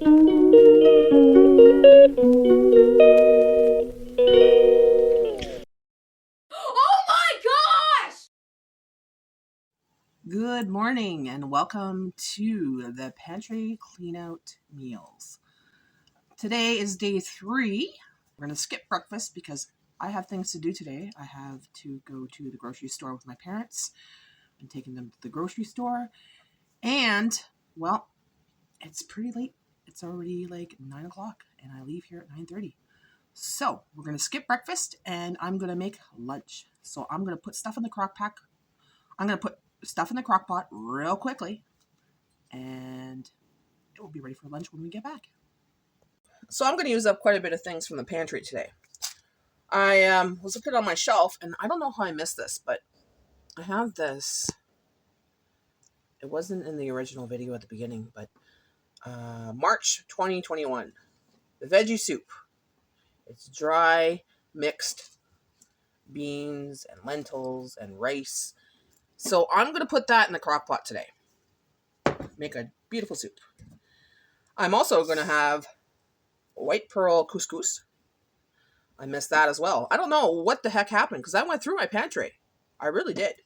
Oh my gosh! Good morning and welcome to the Pantry Cleanout meals. Today is day 3. We're going to skip breakfast because I have things to do today. I have to go to the grocery store with my parents. I'm taking them to the grocery store. And, well, it's pretty late. It's already like 9 o'clock and I leave here at 9:30. So we're going to skip breakfast and I'm going to make lunch. So I'm going to put stuff in the crock pot. I'm going to put stuff in the crock pot real quickly and it will be ready for lunch when we get back. So I'm going to use up quite a bit of things from the pantry today. I was looking on my shelf and I don't know how I missed this, but I have this. It wasn't in the original video at the beginning, but March 2021, the veggie soup. It's dry, mixed beans and lentils and rice. So I'm going to put that in the crock pot today. Make a beautiful soup. I'm also going to have white pearl couscous. I missed that as well. I don't know what the heck happened because I went through my pantry. I really did.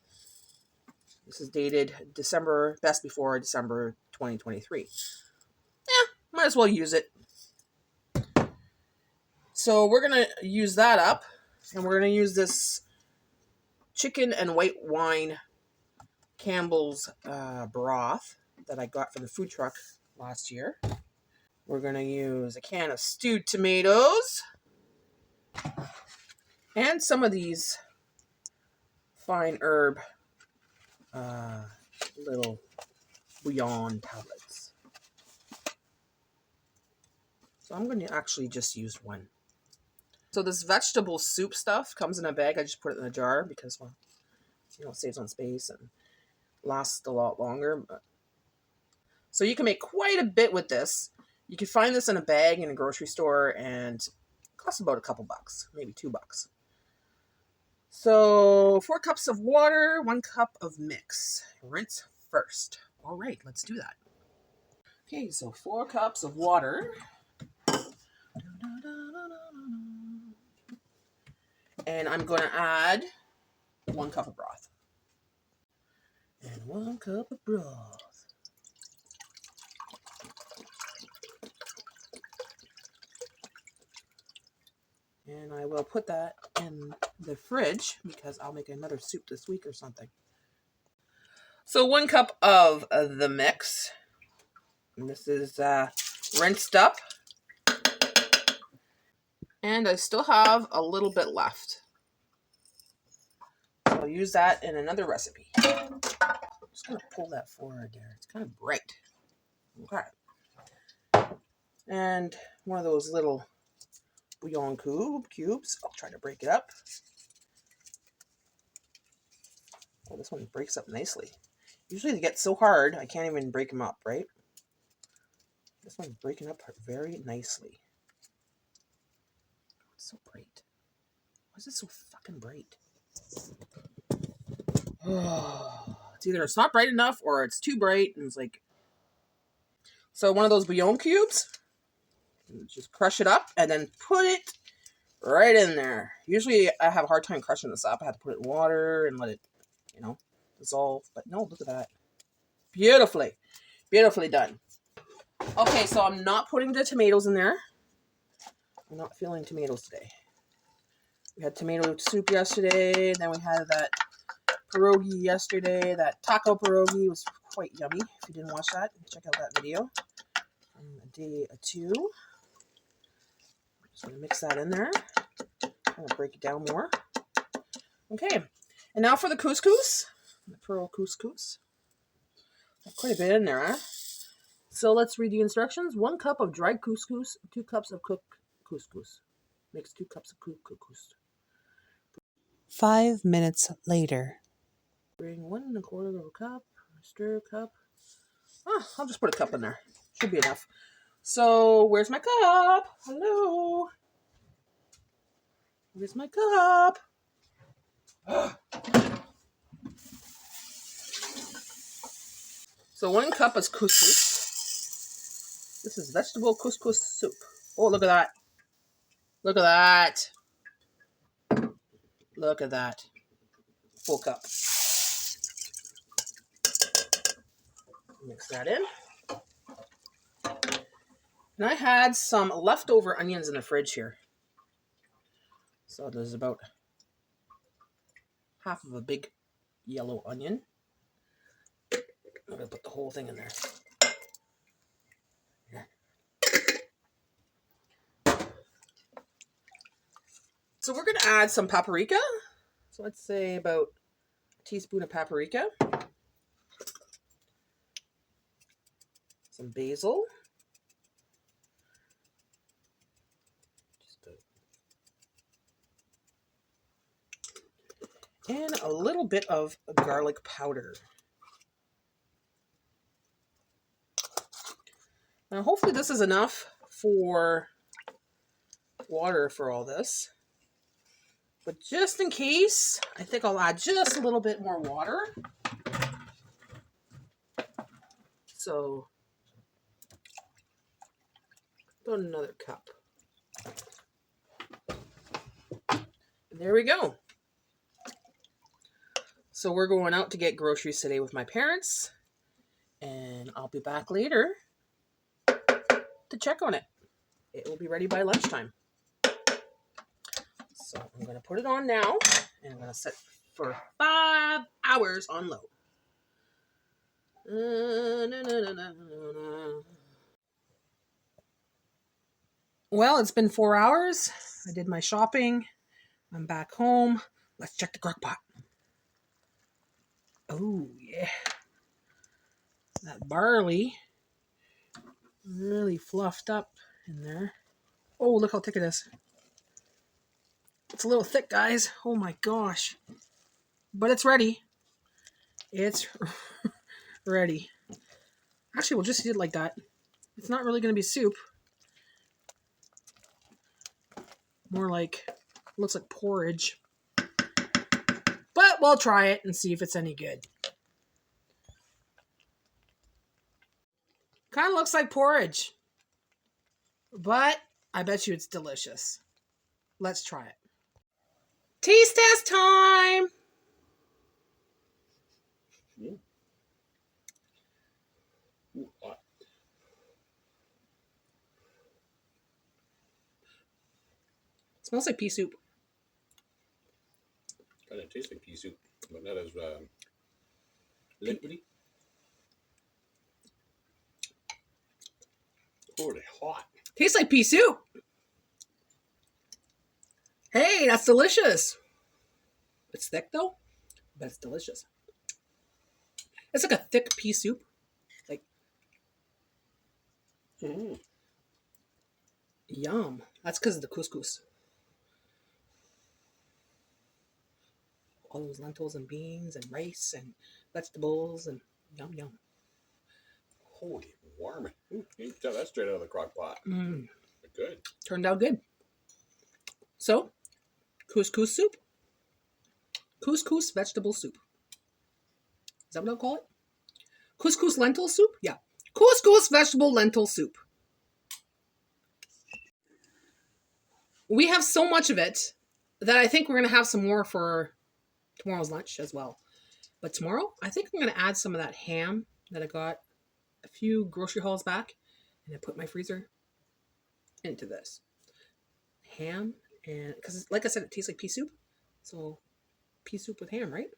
This is dated best before December 2023. Might as well use it. So we're going to use that up. And we're going to use this chicken and white wine Campbell's broth that I got from the food truck last year. We're going to use a can of stewed tomatoes. And some of these fine herb little bouillon tablets. So I'm going to actually just use one. So this vegetable soup stuff comes in a bag. I just put it in a jar because, well, it saves on space and lasts a lot longer. So you can make quite a bit with this. You can find this in a bag in a grocery store and it costs about a couple bucks, maybe $2. So 4 cups of water, 1 cup of mix. Rinse first. All right, let's do that. Okay, so 4 cups of water. And I'm going to add 1 cup of broth. And 1 cup of broth. And I will put that in the fridge because I'll make another soup this week or something. So 1 cup of the mix. And this is rinsed up. And I still have a little bit left. So I'll use that in another recipe. I'm just going to pull that forward there. It's kind of bright. Okay. And one of those little bouillon cubes. I'll try to break it up. Oh, this one breaks up nicely. Usually they get so hard, I can't even break them up, right? This one's breaking up very nicely. It's so bright. Why is it so fucking bright? Oh, it's either it's not bright enough or it's too bright and it's like... So one of those bouillon cubes, just crush it up and then put it right in there. Usually I have a hard time crushing this up. I have to put it in water and let it, dissolve. But no, look at that. Beautifully done. Okay, so I'm not putting the tomatoes in there. I'm not feeling tomatoes today. We had tomato soup yesterday. Then we had that pierogi yesterday. That taco pierogi was quite yummy. If you didn't watch that, check out that video from day 2. Just going to mix that in there. I'm going to break it down more. Okay, and now for the couscous. The pearl couscous. Quite a bit in there, huh? So let's read the instructions. 1 cup of dried couscous, 2 cups of cooked couscous. Mix 2 cups of couscous. 5 minutes later. Bring 1 1/4 cup, stir cup. I'll just put a cup in there. Should be enough. So where's my cup? Hello. Where's my cup? So 1 cup is couscous. This is vegetable couscous soup. Oh, look at that. Look at that. Look at that. Full cup. Mix that in. And I had some leftover onions in the fridge here. So there's about half of a big yellow onion. I'm going to put the whole thing in there. So we're going to add some paprika. So let's say about a teaspoon of paprika. Some basil. And a little bit of garlic powder. Now hopefully this is enough for water for all this. But just in case, I think I'll add just a little bit more water. So, about another cup. And there we go. So we're going out to get groceries today with my parents. And I'll be back later to check on it. It will be ready by lunchtime. So I'm going to put it on now. And I'm going to set for 5 hours on low. Well, it's been 4 hours. I did my shopping. I'm back home. Let's check the crock pot. Oh, yeah. That barley really fluffed up in there. Oh, look how thick it is. It's a little thick, guys. Oh my gosh. But it's ready. It's ready. Actually, we'll just eat it like that. It's not really going to be soup. More like, looks like porridge. But we'll try it and see if it's any good. Kind of looks like porridge. But I bet you it's delicious. Let's try it. Taste test time! Ooh, hot. Smells like pea soup. Kind of tastes like pea soup, but not as liquidy. Holy hot. Tastes like pea soup. Hey, that's delicious. It's thick though, but it's delicious. It's like a thick pea soup. Like, yum. That's because of the couscous. All those lentils and beans and rice and vegetables and yum yum. Holy warm. You can tell that's straight out of the crock pot. Good. Turned out good. So, couscous soup. Couscous vegetable soup. Is that what I'll call it? Couscous lentil soup? Yeah. Couscous vegetable lentil soup. We have so much of it that I think we're going to have some more for tomorrow's lunch as well. But tomorrow, I think I'm going to add some of that ham that I got a few grocery hauls back. And I put my freezer into this. Ham, and because like I said, it tastes like pea soup. So, pea soup with ham, right?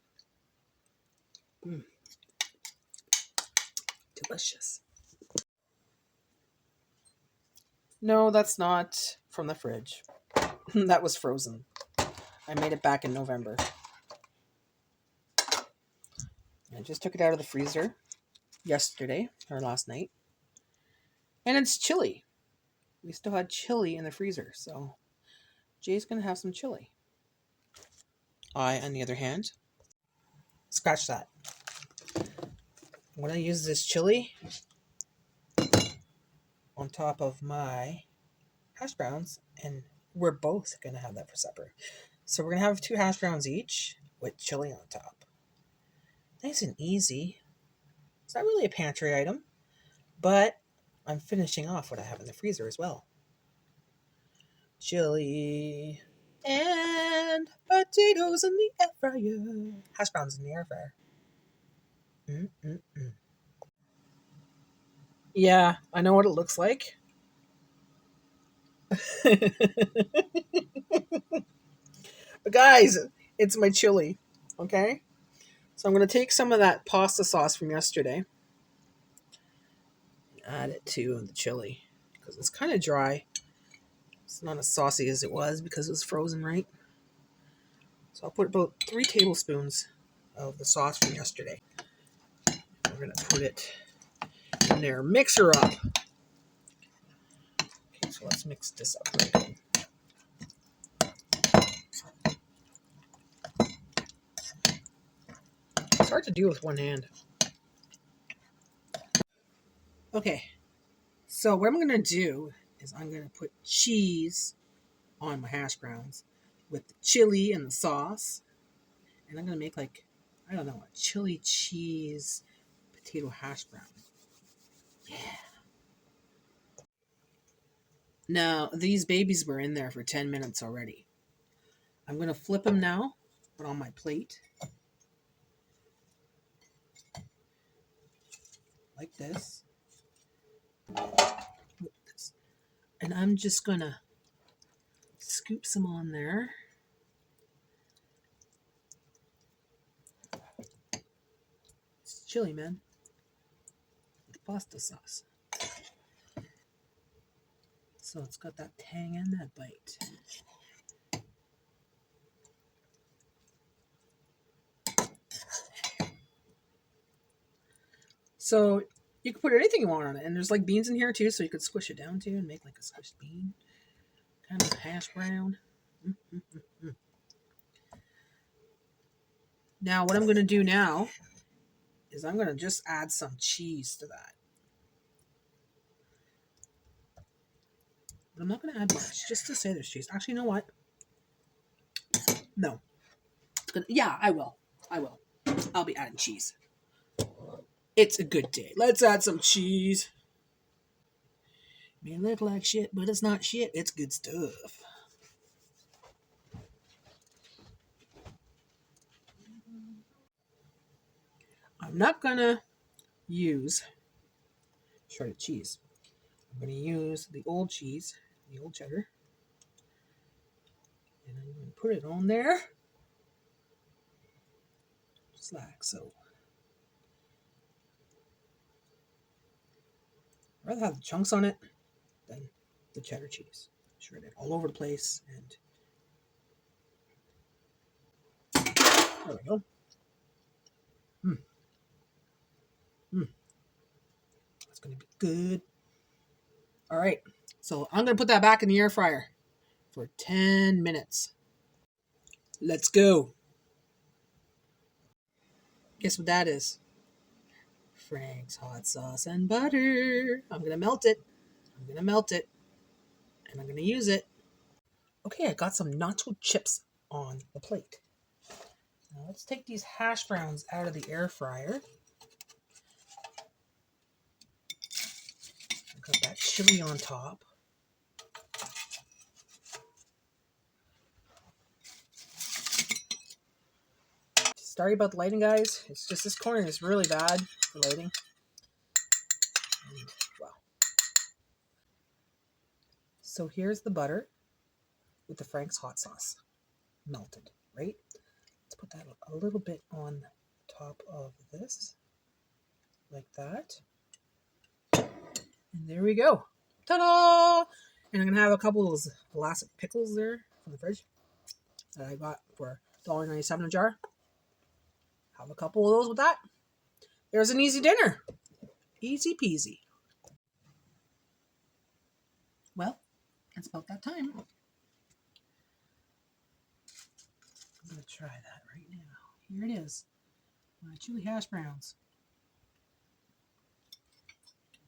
Delicious. No, that's not from the fridge. That was frozen. I made it back in November. I just took it out of the freezer yesterday or last night. And it's chili. We still had chili in the freezer, so Jay's going to have some chili. I, on the other hand, scratch that. I'm going to use this chili on top of my hash browns, and we're both going to have that for supper. So we're going to have 2 hash browns each with chili on top. Nice and easy. It's not really a pantry item, but I'm finishing off what I have in the freezer as well. Chili and potatoes in the air fryer. Hash browns in the air fryer. Mm-mm-mm. Yeah, I know what it looks like. But guys, it's my chili. Okay? So I'm going to take some of that pasta sauce from yesterday and add it to the chili because it's kind of dry. It's not as saucy as it was because it was frozen, right? So I'll put about 3 tablespoons of the sauce from yesterday. We're going to put it in there. Mix her up. Okay, so let's mix this up right now. It's hard to do with one hand. Okay, so what I'm going to do is I'm going to put cheese on my hash browns with the chili and the sauce. And I'm going to make like, I don't know, a chili cheese potato hash brown. Yeah. Now, these babies were in there for 10 minutes already. I'm going to flip them now, put on my plate. Like this. And I'm just going to scoop some on there. It's chili, man. With pasta sauce. So it's got that tang and that bite. So you can put anything you want on it. And there's like beans in here too, so you could squish it down too and make like a squished bean. Kind of hash brown. Mm-hmm. Now what I'm going to do now is I'm going to just add some cheese to that. But I'm not going to add much, just to say there's cheese. Actually, you know what? No. Yeah, I will. I'll be adding cheese. It's a good day. Let's add some cheese. May look like shit, but it's not shit. It's good stuff. I'm not going to use shredded cheese. I'm going to use the old cheese, the old cheddar. And I'm going to put it on there. Just like so. I'd rather have the chunks on it than the cheddar cheese. Shredded all over the place. And there we go. That's going to be good. All right. So I'm going to put that back in the air fryer for 10 minutes. Let's go. Guess what that is? Frank's hot sauce and butter. I'm going to melt it. And I'm going to use it. Okay, I got some nacho chips on the plate. Now let's take these hash browns out of the air fryer. I've got that chili on top. Sorry about the lighting, guys. It's just this corner is really bad for lighting. And, wow. So here's the butter with the Frank's hot sauce melted, right? Let's put that a little bit on top of this, like that. And there we go. Ta-da! And I'm going to have a couple of those elastic pickles there from the fridge that I got for $1.97 a jar. Have a couple of those with that. There's an easy dinner. Easy peasy. Well, it's about that time. I'm going to try that right now. Here it is. My chili hash browns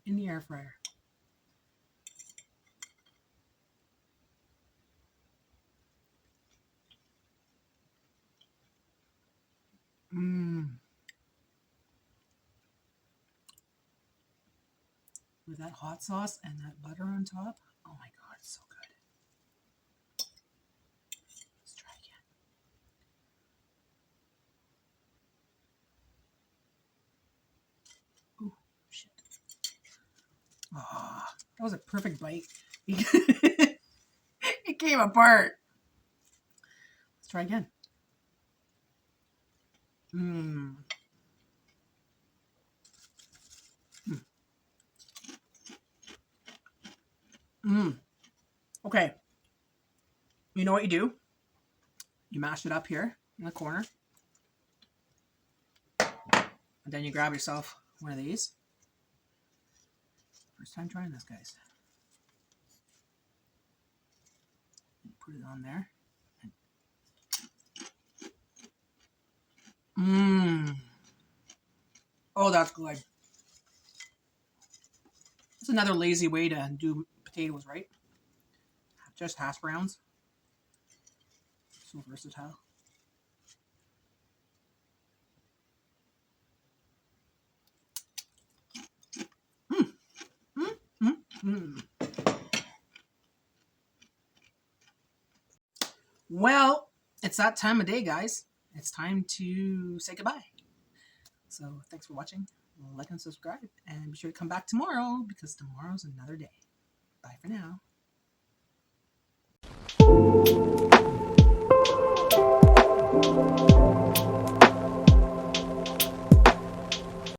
in the air fryer. Mmm. with that hot sauce and that butter on top. Oh my God, it's so good. Let's try again. Ooh, shit. Ah, that was a perfect bite. It came apart. Let's try again. Mmm. Mmm. Okay. You know what you do? You mash it up here in the corner. And then you grab yourself one of these. First time trying this, guys. You put it on there. Mmm. Oh, that's good. It's another lazy way to do potatoes, right? Just hash browns. So versatile. Mm. Mm. Mm. Mm. Well, it's that time of day, guys. It's time to say goodbye. So thanks for watching. Like and subscribe. And be sure to come back tomorrow because tomorrow's another day. Bye for now.